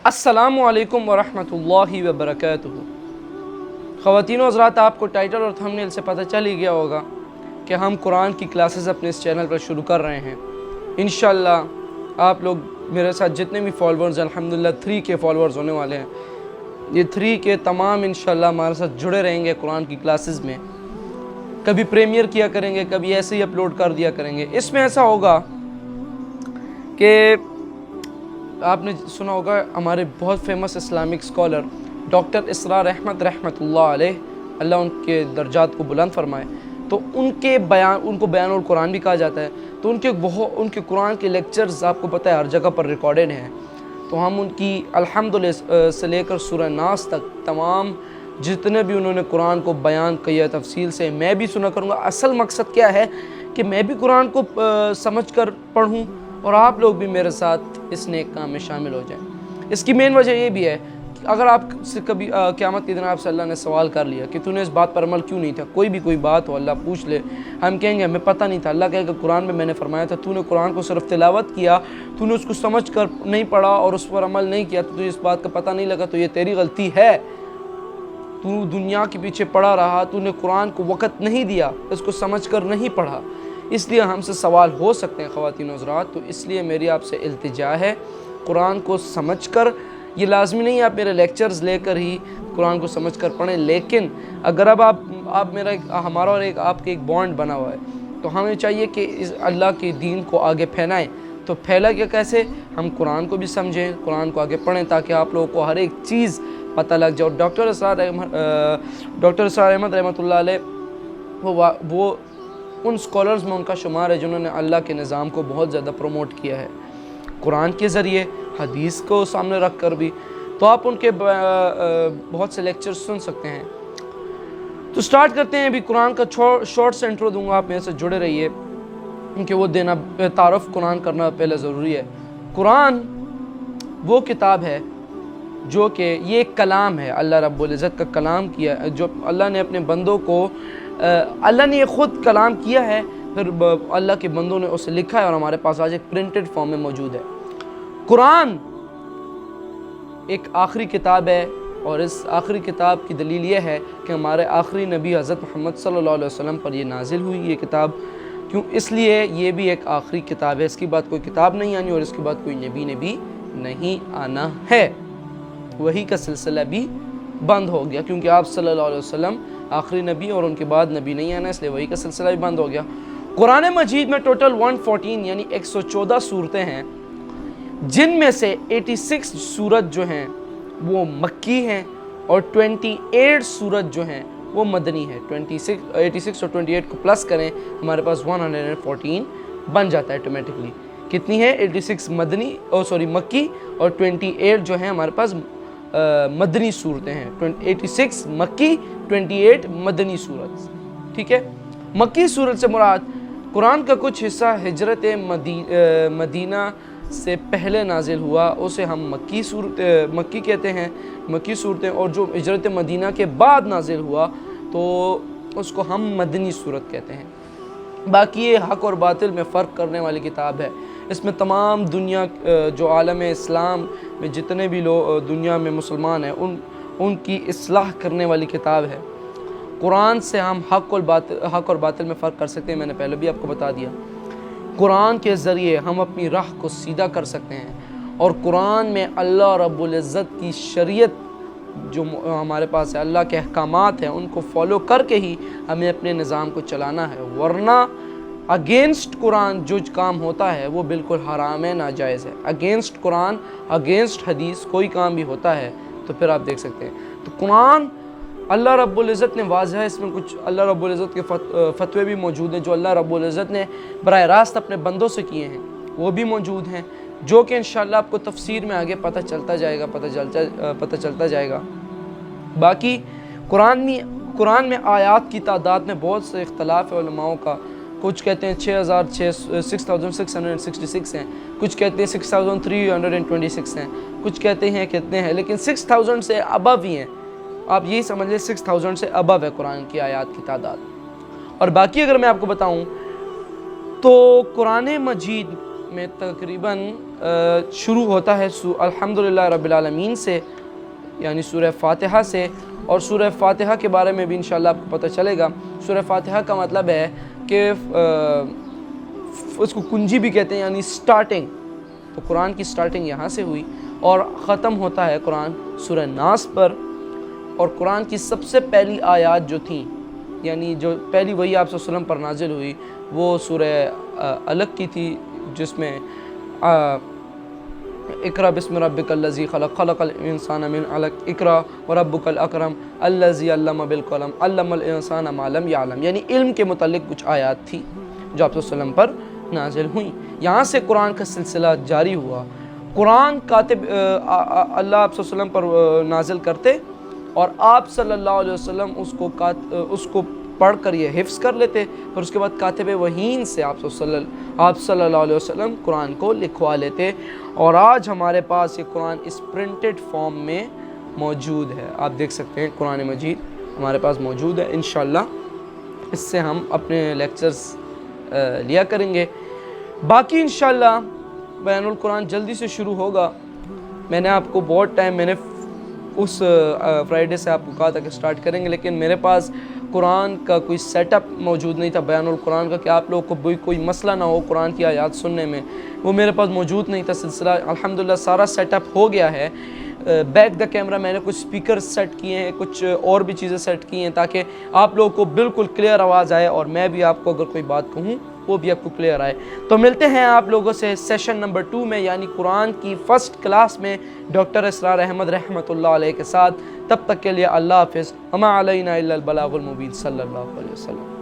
अस्सलामु अलैकुम वरहमतुल्लाहि वबरकातुहू। ख़वातीन व हज़रात, आपको टाइटल और थंबनेल से पता चल ही गया होगा कि हम कुरान की क्लासेस अपने इस चैनल पर शुरू कर रहे हैं। इंशाअल्लाह आप लोग मेरे साथ जितने भी फॉलोअर्स अल्हम्दुलिल्लाह 3K फॉलोअर्स होने वाले हैं, ये 3K तमाम इंशाअल्लाह हमारे साथ जुड़े रहेंगे कुरान की क्लासेस में। कभी प्रीमियर किया करेंगे, कभी ऐसे ही अपलोड कर दिया करेंगे। इसमें ऐसा होगा कि आपने सुना होगा हमारे बहुत फेमस इस्लामिक स्कॉलर डॉक्टर इसरार अहमद रहमतुल्लाह अलैह, अल्लाह उनके दर्जात को बुलंद फरमाए, तो उनको बयान और कुरान भी कहा जाता है। तो उनके कुरान के लेक्चर्स आपको पता है हर जगह पर रिकॉर्डेड हैं। तो हम उनकी अल्हम्दुलिल्लाह से लेकर सूरह नास तक तमाम जितने भी उन्होंने कुरान को बयान किया तफसील से, मैं भी सुना करूँगा। असल मकसद क्या है कि मैं भी कुरान को समझ कर पढ़ूँ और आप लोग भी मेरे साथ इस नेक काम में शामिल हो जाएं। इसकी मेन वजह ये भी है कि अगर आपसे कभी क़यामत के दिन आपसे अल्लाह ने सवाल कर लिया कि तूने इस बात पर अमल क्यों नहीं था, कोई बात हो अल्लाह पूछ ले, हम कहेंगे हमें पता नहीं था। अल्लाह कहेगा कुरान में मैंने फरमाया था, तूने कुरान को सिर्फ तिलावत किया, तूने उसको समझ कर नहीं पढ़ा और उस पर अमल नहीं किया, तो तुझे इस बात का पता नहीं लगा, तो ये तेरी गलती है। तू दुनिया के पीछे पड़ा रहा, तूने कुरान को वक़्त नहीं दिया, इसको समझ कर नहीं पढ़ा, इसलिए हमसे सवाल हो सकते हैं ख़वातीन हज़रात। तो इसलिए मेरी आपसे इल्तिजा है, कुरान को समझकर, ये लाजमी नहीं आप मेरे लेक्चर्स लेकर ही कुरान को समझकर पढ़ें, लेकिन अगर अब आप हमारा और आपके एक बॉन्ड बना हुआ है, तो हमें चाहिए कि इस अल्लाह के दीन को आगे फैलाएं। तो फैला क्या, कैसे? हम कुरान को भी समझें, कुरान को आगे पढ़ें, ताकि आप लोगों को हर एक चीज़ पता लग जाए। डॉक्टर इसरार अहमद रहमतुल्लाह अलैह वो उन स्कॉलर्स में उनका शुमार है जिन्होंने अल्लाह के निज़ाम को बहुत ज़्यादा प्रमोट किया है कुरान के ज़रिए, हदीस को सामने रख कर भी। तो आप उनके बहुत से लेक्चर्स सुन सकते हैं। तो स्टार्ट करते हैं। अभी कुरान का शॉर्ट से इंट्रो दूंगा, आप मेरे से जुड़े रहिए, क्योंकि वो देना तारुफ कुरान करना पहले ज़रूरी है। कुरान वो किताब है जो कि ये एक कलाम है, अल्लाह रब्बुल इज़्ज़त का कलाम किया, जो अल्लाह ने अपने बंदों को अल्लाह ने ये ख़ुद कलाम किया है, फिर अल्लाह के बंदों ने उसे लिखा है और हमारे पास आज एक प्रिंटेड फॉर्म में मौजूद है। कुरान एक आखिरी किताब है और इस आखिरी किताब की दलील ये है कि हमारे आखिरी नबी हज़रत मोहम्मद सल्लल्लाहु अलैहि वसल्लम पर ये नाजिल हुई ये किताब। क्यों? इसलिए ये भी एक आखिरी किताब है, इसके बाद कोई किताब नहीं आनी और इसके बाद कोई नबी ने भी नहीं आना है। वही का सिलसिला भी बंद हो गया, क्योंकि आप सल्लल्लाहु अलैहि वसल्लम आखिरी नबी और उनके बाद नबी नहीं आना, इसलिए वही का सिलसिला भी बंद हो गया। कुरान मजीद में टोटल 114 यानी 114 सूरतें हैं, जिनमें से 86 सूरत जो हैं वो मक्की हैं और 28 सूरत जो हैं वो मदनी है। 86 और 28 को प्लस करें, हमारे पास 114 बन जाता है ऑटोमेटिकली। कितनी है? 86 मक्की और 28 जो है हमारे पास मदनी सूरतें हैं। 86 मक्की, 28 मदनी सूरत। ठीक है। मक्की सूरत से मुराद कुरान का कुछ हिस्सा हिजरत मदीना से पहले नाजिल हुआ, उसे हम मक्की कहते हैं, मक्की सूरतें। और जो हिजरत मदीना के बाद नाजिल हुआ तो उसको हम मदनी सूरत कहते हैं। बाकी ये हक़ और बातिल में फ़र्क करने वाली किताब है। इसमें तमाम दुनिया जो आलम इस्लाम में जितने भी लोग दुनिया में मुसलमान हैं उनकी इस्लाह करने वाली किताब है। कुरान से हम हक़ और बातिल में फ़र्क कर सकते हैं, मैंने पहले भी आपको बता दिया। कुरान के ज़रिए हम अपनी राह को सीधा कर सकते हैं और कुरान में अल्लाह रब्बुल इज़्ज़त की शरीयत जो हमारे पास है, अल्लाह के अहकामात हैं, उनको फॉलो करके ही हमें अपने निज़ाम को चलाना है। वरना अगेंस्ट कुरान जो काम होता है वो बिल्कुल हराम है, नाजायज़ है। अगेंस्ट कुरान, अगेंस्ट हदीस कोई काम भी होता है तो फिर आप देख सकते हैं। तो कुरान अल्लाह रब्बुल इज़्ज़त ने वाज़ह, इसमें कुछ अल्लाह रब्बुल इज़्ज़त के फतवे भी मौजूद हैं जो अल्लाह रब्बुल इज़्ज़त ने बराह रास्त अपने बंदों से किए हैं, वो भी मौजूद हैं, जो कि इंशाअल्लाह आपको तफसीर में आगे पता चलता जाएगा। बाकी कुरान में आयात की तादाद में बहुत से इख्तलाफ है उलमाओं का। कुछ कहते हैं 6666 हैं, कुछ कहते हैं 6326 हैं, कुछ कहते हैं कितने हैं, लेकिन 6000 से अबव ही हैं। आप यही समझ लें 6000 से अबव है कुरान की आयात की तादाद। और बाकी अगर मैं आपको बताऊं तो कुरान मजीद में तकरीबन شروع ہوتا ہے الحمدللہ رب العالمین سے، یعنی سورہ فاتحہ سے، اور سورہ فاتحہ کے بارے میں بھی انشاءاللہ آپ کو پتہ چلے گا۔ سورہ فاتحہ کا مطلب ہے کہ اس کو کنجی بھی کہتے ہیں، یعنی سٹارٹنگ، تو قرآن کی سٹارٹنگ یہاں سے ہوئی اور ختم ہوتا ہے قرآن سورہ ناس پر۔ اور قرآن کی سب سے پہلی آیات جو تھیں، یعنی جو پہلی وحی آپ صلی اللہ علیہ وسلم پر نازل ہوئی، وہ سورہ علق کی تھی، جس میں اقرأ بسم ربک الذی خلق، خلق الانسان من علق، اقرأ وربک الاکرم الذی علم بالقلم علم الانسان ما لم یعلم، یعنی علم کے متعلق کچھ آیات تھی جو آپ صلی اللہ علیہ وسلم پر نازل ہوئیں۔ یہاں سے قرآن کا سلسلہ جاری ہوا۔ قرآن کاتب اللہ آپ صلی اللہ علیہ وسلم پر نازل کرتے اور آپ صلی اللہ علیہ وسلم اس کو پڑھ کر یہ حفظ کر لیتے، پھر اس کے بعد کاتب وحین سے آپ صلی اللہ علیہ وسلم قرآن کو لکھوا لیتے، اور آج ہمارے پاس یہ قرآن اس پرنٹڈ فارم میں موجود ہے۔ آپ دیکھ سکتے ہیں قرآن مجید ہمارے پاس موجود ہے۔ انشاءاللہ اس سے ہم اپنے لیکچرز لیا کریں گے۔ باقی انشاءاللہ بیان القرآن جلدی سے شروع ہوگا۔ میں نے آپ کو بہت ٹائم، میں نے اس فرائیڈے سے آپ کو کہا تھا کہ سٹارٹ کریں گے، لیکن میرے پاس قرآن کا کوئی سیٹ اپ موجود نہیں تھا بیان القرآن کا، کہ آپ لوگوں کو کوئی مسئلہ نہ ہو قرآن کی آیات سننے میں، وہ میرے پاس موجود نہیں تھا سلسلہ۔ الحمدللہ سارا سیٹ اپ ہو گیا ہے۔ بیک دا کیمرہ میں نے کچھ سپیکر سیٹ کیے ہیں، کچھ اور بھی چیزیں سیٹ کی ہیں تاکہ آپ لوگوں کو بالکل کلیئر آواز آئے، اور میں بھی آپ کو اگر کوئی بات کہوں وہ بھی آپ کو کلیئر آئے۔ تو ملتے ہیں آپ لوگوں سے سیشن نمبر 2 میں، یعنی قرآن کی فرسٹ کلاس میں ڈاکٹر اسرار احمد رحمۃ اللہ علیہ کے ساتھ۔ تب تک کے لیے اللہ حافظ۔ وما علینا الا البلاغ المبین۔ صلی اللہ علیہ وسلم۔